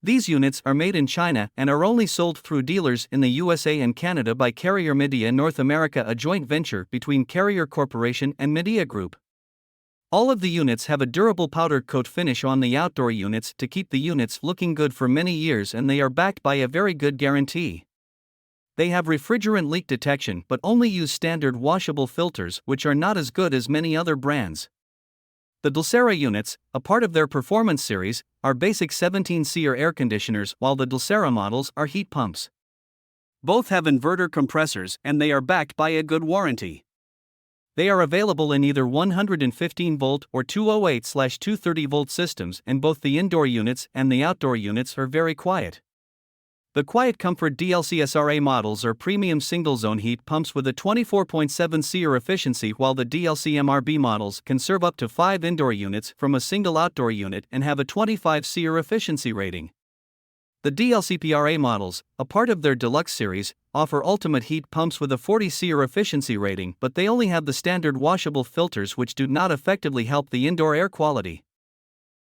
These units are made in China and are only sold through dealers in the USA and Canada by Carrier Media North America, a joint venture between Carrier Corporation and Media Group. All of the units have a durable powder coat finish on the outdoor units to keep the units looking good for many years, and they are backed by a very good guarantee. They have refrigerant leak detection but only use standard washable filters, which are not as good as many other brands. The DLCERAH units, a part of their Performance Series, are basic 17-seer air conditioners, while the DLCERAH models are heat pumps. Both have inverter compressors and they are backed by a good warranty. They are available in either 115-volt or 208/230-volt systems, and both the indoor units and the outdoor units are very quiet. The QuietComfort DLCSRA models are premium single-zone heat pumps with a 24.7 SEER efficiency, while the DLCMRB models can serve up to 5 indoor units from a single outdoor unit and have a 25 SEER efficiency rating. The DLCPRA models, a part of their Deluxe Series, offer ultimate heat pumps with a 40 SEER efficiency rating, but they only have the standard washable filters, which do not effectively help the indoor air quality.